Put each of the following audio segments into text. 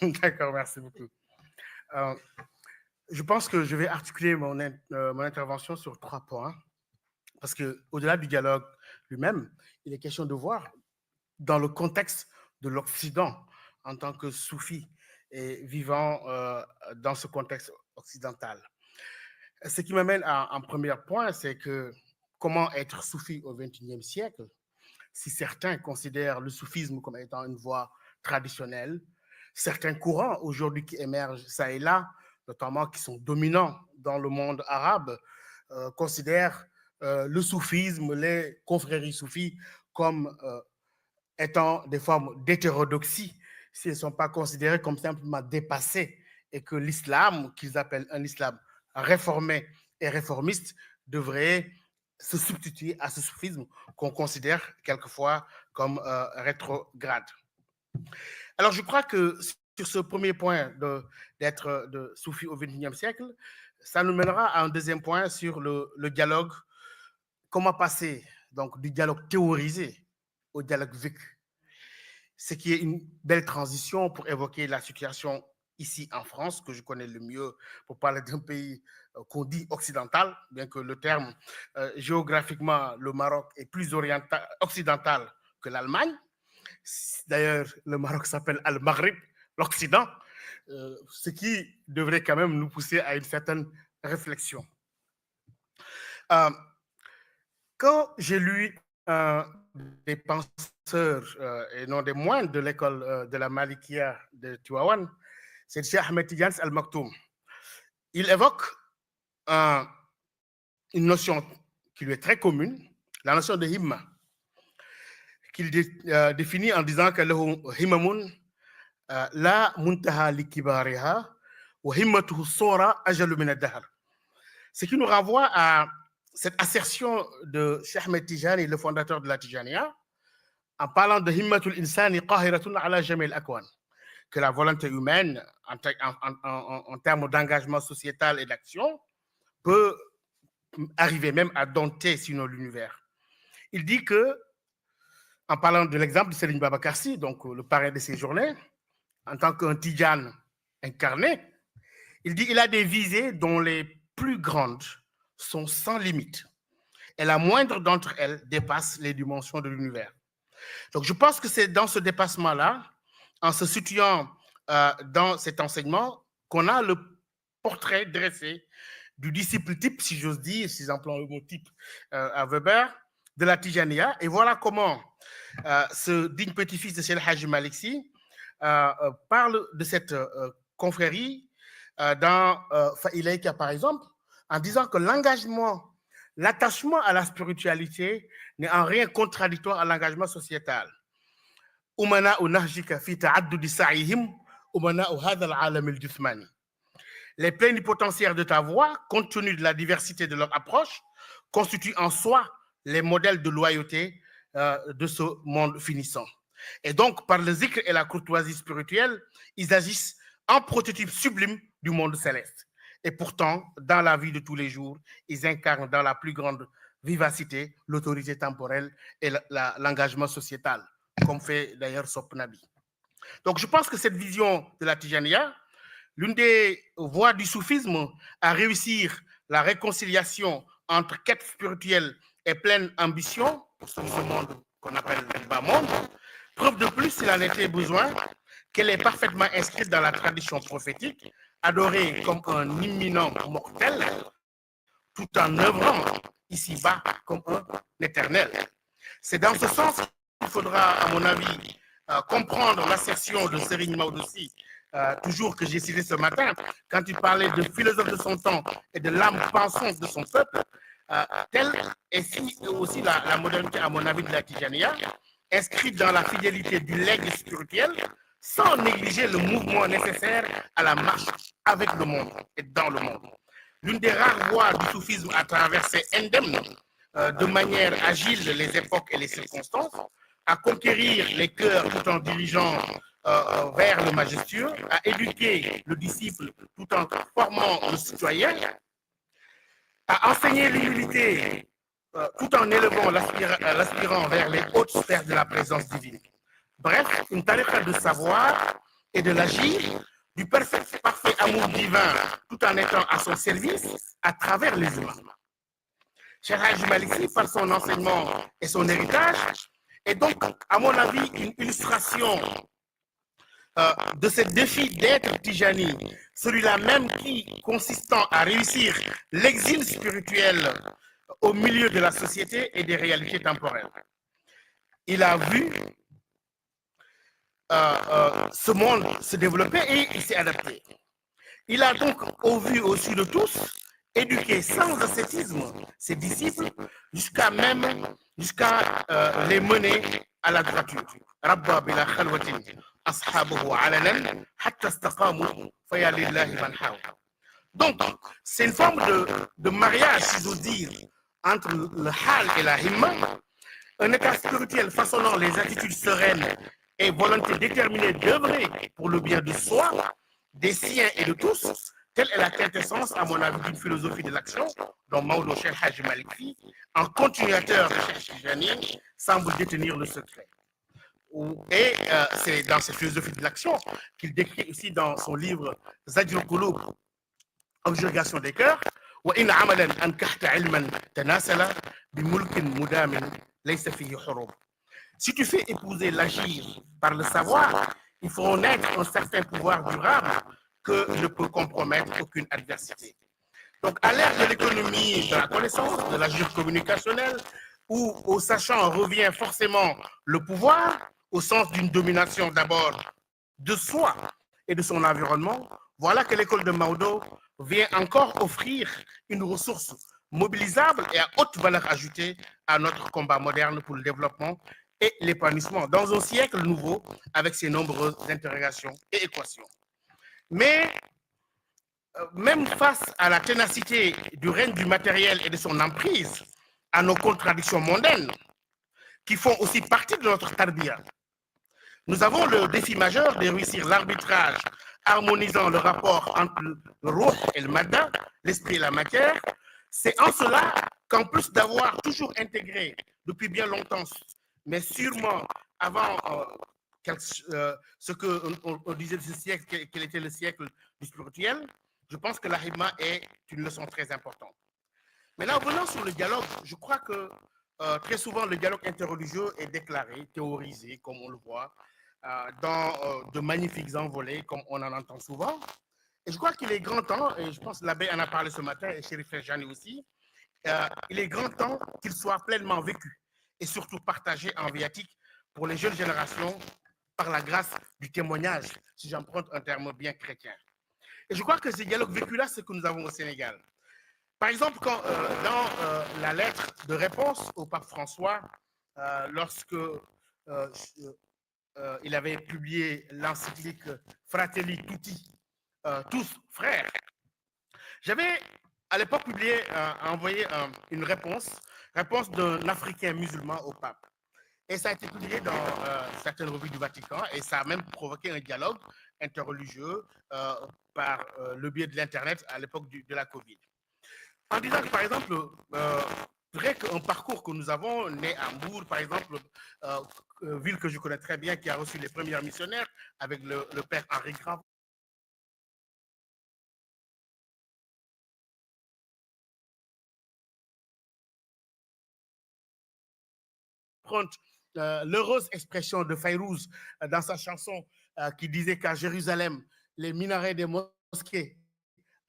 D'accord, merci beaucoup. Euh, je pense que je vais articuler mon intervention sur 3 points, parce qu'au-delà du dialogue lui-même, il est question de voir dans le contexte de l'Occident en tant que soufi et vivant dans ce contexte occidental. Ce qui m'amène en premier point, c'est que comment être soufi au XXIe siècle, si certains considèrent le soufisme comme étant une voie traditionnelle, certains courants aujourd'hui qui émergent ça et là, notamment qui sont dominants dans le monde arabe, considèrent le soufisme, les confréries soufis comme étant des formes d'hétérodoxie, s'ils ne sont pas considérés comme simplement dépassés et que l'islam, qu'ils appellent un islam réformé et réformiste, devrait se substituer à ce soufisme qu'on considère quelquefois comme rétrograde. Alors je crois que sur ce premier point d'être de soufi au XXIe siècle, ça nous mènera à un deuxième point sur le dialogue, comment passer donc du dialogue théorisé au dialogue vécu, ce qui est une belle transition pour évoquer la situation ici en France, que je connais le mieux pour parler d'un pays qu'on dit occidental, bien que le terme géographiquement, le Maroc est plus occidental que l'Allemagne. D'ailleurs, le Maroc s'appelle Al-Maghrib, l'Occident, ce qui devrait quand même nous pousser à une certaine réflexion. Euh, Quand j'ai lu des penseurs, et non des moines de l'école de la Malikia de Tiwawan, c'est Cheikh Ahmed Tidiane Al Maktoum. Il évoque une notion qui lui est très commune, la notion de himma, qu'il définit en disant que himamun la muntaha likibariha wa himmatuhu sora ajalu min ad-dahr. Ce qui nous renvoie à cette assertion de Cheikh Ahmed Tijani, le fondateur de la Tijaniya, en parlant de himmatul insani qahiratun ala jamil akwan, que la volonté humaine, en termes d'engagement sociétal et d'action, peut arriver même à dompter sinon l'univers. Il dit que, en parlant de l'exemple de Serigne Babacar Sy, donc le parrain de ces journées, en tant qu'un Tidjane incarné, il dit qu'il a des visées dont les plus grandes sont sans limite, et la moindre d'entre elles dépasse les dimensions de l'univers. Donc je pense que c'est dans ce dépassement-là, en se situant dans cet enseignement, qu'on a le portrait dressé du disciple type, si j'ose dire, si j'emploie le mot type à Weber, de la Tijaniya. Et voilà comment ce digne petit-fils de Cheikh Hadji Malick Sy parle de cette confrérie dans Fa'ilaïka, par exemple, en disant que l'engagement, l'attachement à la spiritualité n'est en rien contradictoire à l'engagement sociétal. Les plénipotentiaires de ta voix, compte tenu de la diversité de leur approche, constituent en soi les modèles de loyauté de ce monde finissant. Et donc, par le zikr et la courtoisie spirituelle, ils agissent en prototype sublime du monde céleste. Et pourtant, dans la vie de tous les jours, ils incarnent dans la plus grande vivacité l'autorité temporelle et l'engagement sociétal, comme fait d'ailleurs Sopnabi. Donc, je pense que cette vision de la Tijaniya, l'une des voies du soufisme à réussir la réconciliation entre quête spirituelle et pleine ambition pour ce monde qu'on appelle le bas monde. Preuve de plus, s'il en était besoin, qu'elle est parfaitement inscrite dans la tradition prophétique, adorée comme un imminent mortel, tout en œuvrant ici-bas comme un éternel. C'est dans ce sens qu'il faudra, à mon avis, comprendre l'assertion de Serigne Maodo Sy, toujours que j'ai cité ce matin, quand il parlait de philosophe de son temps et de l'âme pensante de son peuple, telle est aussi la modernité, à mon avis, de la Tijaniya, inscrite dans la fidélité du legs spirituel, sans négliger le mouvement nécessaire à la marche avec le monde et dans le monde. L'une des rares voies du soufisme à traverser indemne, de manière agile, les époques et les circonstances, à conquérir les cœurs tout en dirigeant vers le majestueux, à éduquer le disciple tout en formant le citoyen, à enseigner l'humilité tout en élevant l'aspirant vers les hautes sphères de la présence divine. Bref, une tariqa de savoir et de l'agir du parfait amour divin tout en étant à son service à travers les humains. Cheikh Hadji Malick Sy, par son enseignement et son héritage, est donc, à mon avis, une illustration de ce défi d'être Tijani, celui-là même qui, consistant à réussir l'exil spirituel au milieu de la société et des réalités temporelles. Il a vu ce monde se développer et il s'est adapté. Il a donc, au vu au su de tous, éduqué sans ascétisme ses disciples jusqu'à les mener à la droiture. Rabba bila khalwatin ashabuhu alanan hatta istaqamu faya lillahi man hawa. Donc, c'est une forme de mariage, si j'ose dire, entre le hal et la himma, un état spirituel façonnant les attitudes sereines et volonté déterminée d'œuvrer pour le bien de soi, des siens et de tous. Telle est la quintessence, à mon avis, d'une philosophie de l'action dont Maodo Cheikh Hadji Malick Sy, en continuateur de Cheikh Tijani, semble détenir le secret. Et c'est dans cette philosophie de l'action qu'il décrit aussi dans son livre Zajr Qulub, Objurgation des cœurs, وإن عملا أنكحت علما تناسلا بملك مدام ليس فيه حروب. Si tu fais épouser l'agir par le savoir, il faut naître un certain pouvoir durable que ne peut compromettre aucune adversité. Donc, à l'ère de l'économie de la connaissance, de l'agir communicationnel, où au sachant revient forcément le pouvoir, au sens d'une domination d'abord de soi et de son environnement, voilà que l'école de Maodo vient encore offrir une ressource mobilisable et à haute valeur ajoutée à notre combat moderne pour le développement et l'épanouissement dans un siècle nouveau avec ses nombreuses interrogations et équations. Mais même face à la ténacité du règne du matériel et de son emprise, à nos contradictions mondaines, qui font aussi partie de notre tarbiya, nous avons le défi majeur de réussir l'arbitrage harmonisant le rapport entre le ruh et le madda, l'esprit et la matière. C'est en cela qu'en plus d'avoir toujours intégré depuis bien longtemps, mais sûrement avant ce qu'on disait de ce siècle, quel était le siècle du spirituel, je pense que la himma est une leçon très importante. Maintenant, venant sur le dialogue, je crois que très souvent le dialogue interreligieux est déclaré, théorisé, comme on le voit, dans de magnifiques envolées, comme on en entend souvent. Et je crois qu'il est grand temps, et je pense que l'abbé en a parlé ce matin, et Chérif Ferjani aussi, il est grand temps qu'il soit pleinement vécu et surtout partagé en viatique pour les jeunes générations par la grâce du témoignage, si j'emprunte un terme bien chrétien. Et je crois que ce dialogue vécu-là, c'est ce que nous avons au Sénégal. Par exemple, quand, dans la lettre de réponse au pape François, lorsque il avait publié l'encyclique Fratelli Tutti, tous frères, j'avais à l'époque envoyé une réponse d'un Africain musulman au pape. Et ça a été publié dans certaines revues du Vatican et ça a même provoqué un dialogue interreligieux par le biais de l'Internet à l'époque de la Covid. En disant que, par exemple, vrai qu'un parcours que nous avons, né à Hambourg, par exemple, ville que je connais très bien, qui a reçu les premiers missionnaires avec le père Henri Grave, l'heureuse expression de Fayrouz dans sa chanson qui disait qu'à Jérusalem, les minarets des mosquées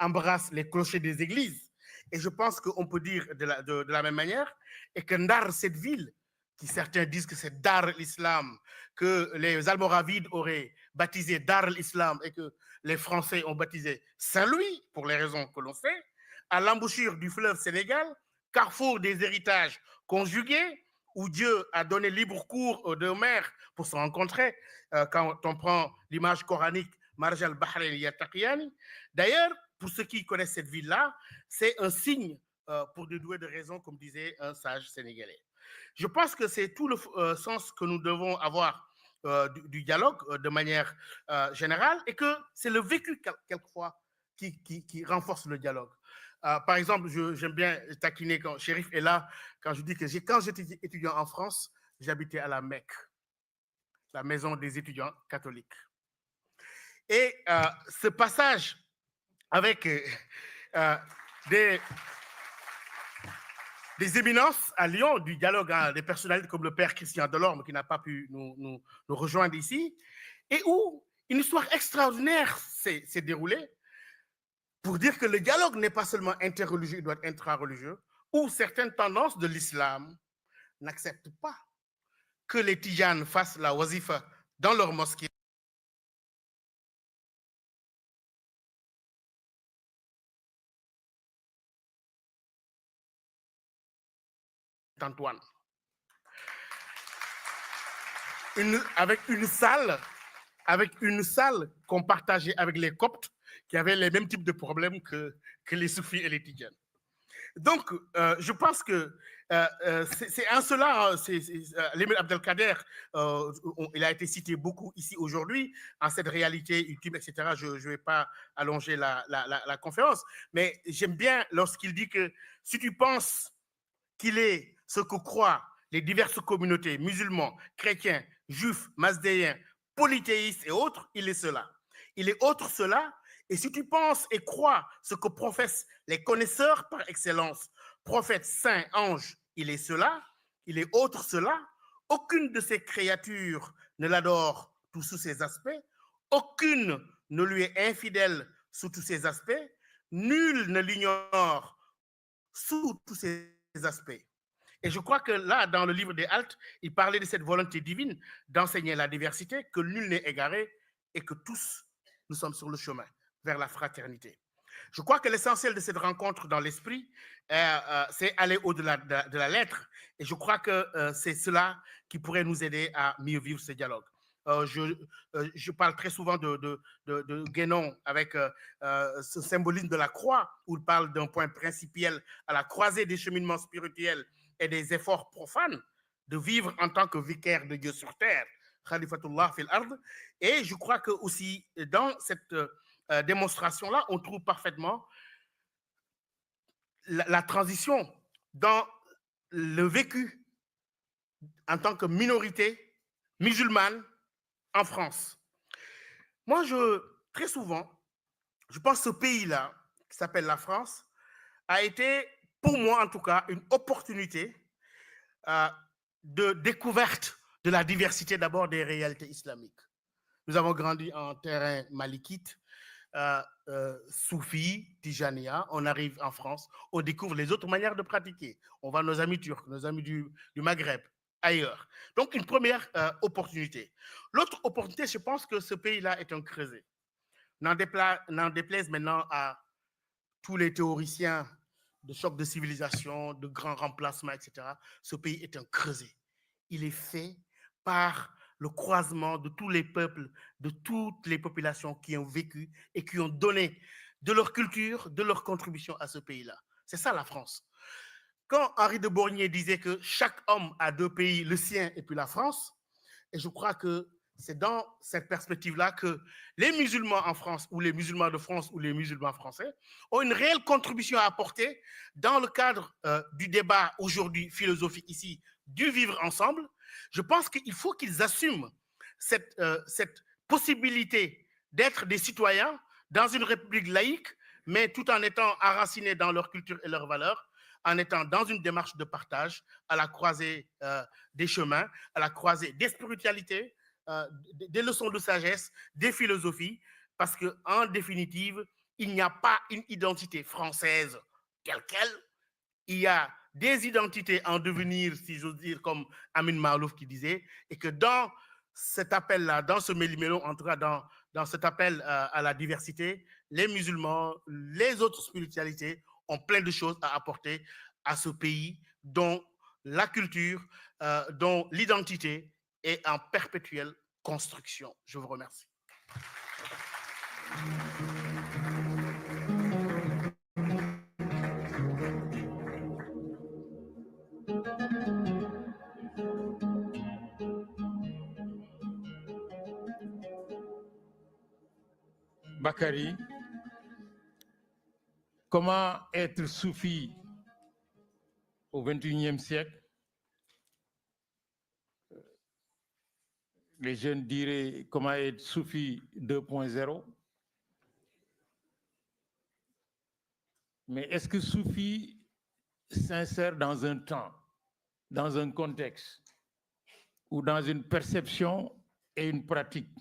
embrassent les clochers des églises. Et je pense qu'on peut dire de la même manière, et que Ndar, cette ville, qui certains disent que c'est Dar l'Islam, que les Almoravides auraient baptisé Dar l'Islam et que les Français ont baptisé Saint-Louis, pour les raisons que l'on sait, à l'embouchure du fleuve Sénégal, carrefour des héritages conjugués, où Dieu a donné libre cours aux deux mers pour se rencontrer, quand on prend l'image coranique Marjal Bahrain Yattaqiyani. D'ailleurs, pour ceux qui connaissent cette ville-là, c'est un signe pour de doués de raison, comme disait un sage sénégalais. Je pense que c'est tout le sens que nous devons avoir du dialogue de manière générale et que c'est le vécu quelquefois qui renforce le dialogue. Par exemple, j'aime bien taquiner quand Chérif est là, quand je dis que quand j'étais étudiant en France, j'habitais à la Mecque, la maison des étudiants catholiques. Et ce passage avec des éminences à Lyon, du dialogue à des personnalités comme le père Christian Delorme, qui n'a pas pu nous rejoindre ici, et où une histoire extraordinaire s'est déroulée pour dire que le dialogue n'est pas seulement interreligieux, il doit être intra-religieux, où certaines tendances de l'islam n'acceptent pas que les tijanes fassent la wazifa dans leur mosquée. Antoine. Avec une salle qu'on partageait avec les Coptes qui avaient les mêmes types de problèmes que les soufis et les tidjanes. Donc, je pense que c'est en cela, l'Émile Abdelkader, il a été cité beaucoup ici aujourd'hui, en cette réalité ultime, etc. Je ne vais pas allonger la conférence, mais j'aime bien lorsqu'il dit que si tu penses qu'il est ce que croient les diverses communautés, musulmans, chrétiens, juifs, mazdéens, polythéistes et autres, il est cela. Il est autre cela. Et si tu penses et crois ce que professent les connaisseurs par excellence, prophètes, saints, anges, il est cela. Il est autre cela. Aucune de ces créatures ne l'adore sous ces aspects. Aucune ne lui est infidèle sous tous ces aspects. Nul ne l'ignore sous tous ces aspects. Et je crois que là, dans le livre des Haltes, il parlait de cette volonté divine d'enseigner la diversité, que nul n'est égaré et que tous, nous sommes sur le chemin vers la fraternité. Je crois que l'essentiel de cette rencontre dans l'esprit, c'est aller au-delà de la lettre. Et je crois que c'est cela qui pourrait nous aider à mieux vivre ce dialogue. Je parle très souvent de Guénon avec ce symbolisme de la croix, où il parle d'un point principiel à la croisée des cheminements spirituels et des efforts profanes de vivre en tant que vicaire de Dieu sur terre, Khalifatullah fil ard. Et je crois que aussi dans cette démonstration-là, on trouve parfaitement la transition dans le vécu en tant que minorité musulmane en France. Moi, très souvent, je pense que ce pays-là, qui s'appelle la France, a été, pour moi en tout cas, une opportunité de découverte de la diversité d'abord des réalités islamiques. Nous avons grandi en terrain malikite, soufi, tijania. On arrive en France, on découvre les autres manières de pratiquer. On va nos amis turcs, nos amis du Maghreb, ailleurs. Donc, une première opportunité. L'autre opportunité, je pense que ce pays-là est un creuset. N'en déplaise maintenant à tous les théoriciens de choc de civilisation, de grands remplacements, etc. Ce pays est un creuset. Il est fait par le croisement de tous les peuples, de toutes les populations qui ont vécu et qui ont donné de leur culture, de leur contribution à ce pays-là. C'est ça la France. Quand Henri de Bourgné disait que chaque homme a deux pays, le sien et puis la France, et je crois que c'est dans cette perspective-là que les musulmans en France, ou les musulmans de France, ou les musulmans français, ont une réelle contribution à apporter dans le cadre du débat aujourd'hui philosophique ici, du vivre ensemble. Je pense qu'il faut qu'ils assument cette possibilité d'être des citoyens dans une république laïque, mais tout en étant enracinés dans leur culture et leurs valeurs, en étant dans une démarche de partage à la croisée des chemins, à la croisée des spiritualités, des leçons de sagesse, des philosophies, parce qu'en définitive, il n'y a pas une identité française telle qu'elle. Il y a des identités en devenir, si j'ose dire, comme Amin Maalouf qui disait, et que dans cet appel-là, dans ce méli-mélo, en tout cas dans cet appel à la diversité, les musulmans, les autres spiritualités ont plein de choses à apporter à ce pays dont la culture, dont l'identité est en perpétuelle construction. Je vous remercie. Bakary, comment être soufi au XXIe siècle? les jeunes diraient comment être soufi 2.0. Mais est-ce que soufi s'insère dans un temps, dans un contexte, ou dans une perception et une pratique?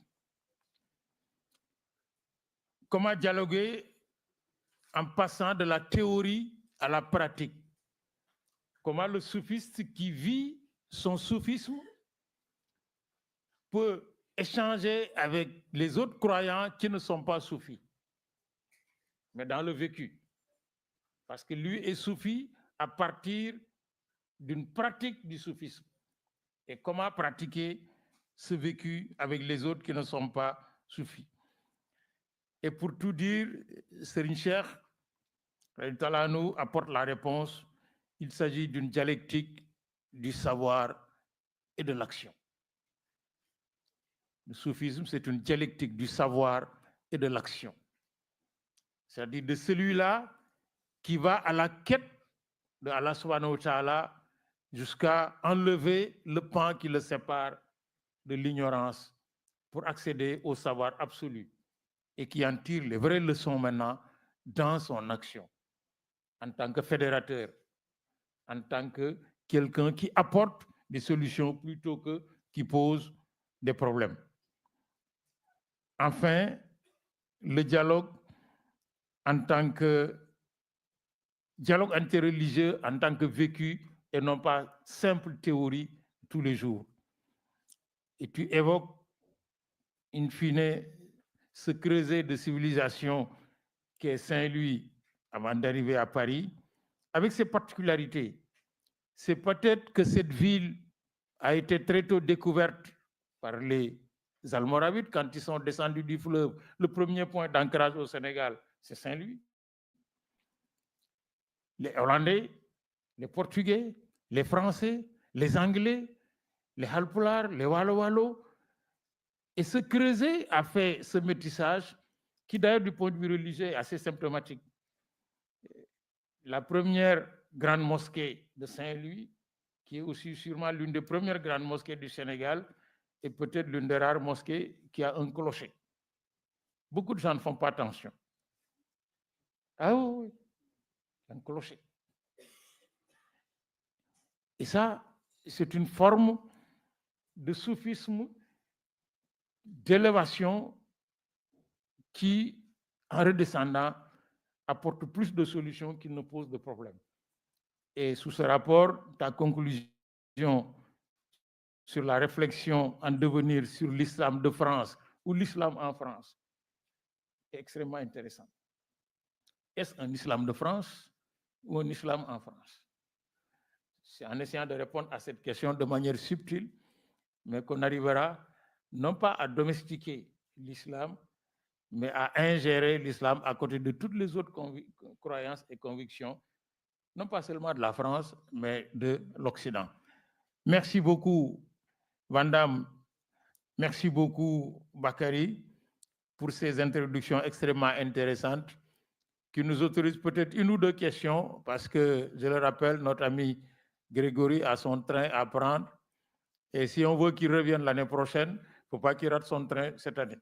Comment dialoguer en passant de la théorie à la pratique? Comment le soufiste qui vit son soufisme peut échanger avec les autres croyants qui ne sont pas soufis, mais dans le vécu? Parce que lui est soufi à partir d'une pratique du soufisme. Et comment pratiquer ce vécu avec les autres qui ne sont pas soufis? Et pour tout dire, Serigne Cheikh nous apporte la réponse. Il s'agit d'une dialectique du savoir et de l'action. Le soufisme, c'est une dialectique du savoir et de l'action. C'est-à-dire de celui-là qui va à la quête de Allah subhanahu wa ta'ala jusqu'à enlever le pan qui le sépare de l'ignorance pour accéder au savoir absolu et qui en tire les vraies leçons maintenant dans son action, en tant que fédérateur, en tant que quelqu'un qui apporte des solutions plutôt que qui pose des problèmes. Enfin, le dialogue en tant que dialogue interreligieux, en tant que vécu et non pas simple théorie tous les jours. Et tu évoques, in fine, ce creuset de civilisation qu'est Saint-Louis avant d'arriver à Paris, avec ses particularités. C'est peut-être que cette ville a été très tôt découverte par les Almoravides quand ils sont descendus du fleuve. Le premier point d'ancrage au Sénégal, c'est Saint-Louis. Les Hollandais, les Portugais, les Français, les Anglais, les Halpulaar, les Walo-Walo. Et ce creuset a fait ce métissage qui, d'ailleurs, du point de vue religieux, est assez symptomatique. La première grande mosquée de Saint-Louis, qui est aussi sûrement l'une des premières grandes mosquées du Sénégal, et peut-être l'une des rares mosquées qui a un clocher. Beaucoup de gens ne font pas attention. Ah oui, un clocher. Et ça, c'est une forme de soufisme, d'élévation qui, en redescendant, apporte plus de solutions qu'il ne pose de problèmes. Et sous ce rapport, ta conclusion sur la réflexion en devenir sur l'islam de France ou l'islam en France est extrêmement intéressante. Est-ce un islam de France ou un islam en France? C'est en essayant de répondre à cette question de manière subtile, mais qu'on arrivera non pas à domestiquer l'islam, mais à ingérer l'islam à côté de toutes les autres croyances et convictions, non pas seulement de la France, mais de l'Occident. Merci beaucoup, Vandam. Merci beaucoup, Bakary, pour ces introductions extrêmement intéressantes qui nous autorisent peut-être une ou deux questions, parce que, je le rappelle, notre ami Grégory a son train à prendre. Et si on veut qu'il revienne l'année prochaine, il ne faut pas qu'il rate son train cette année.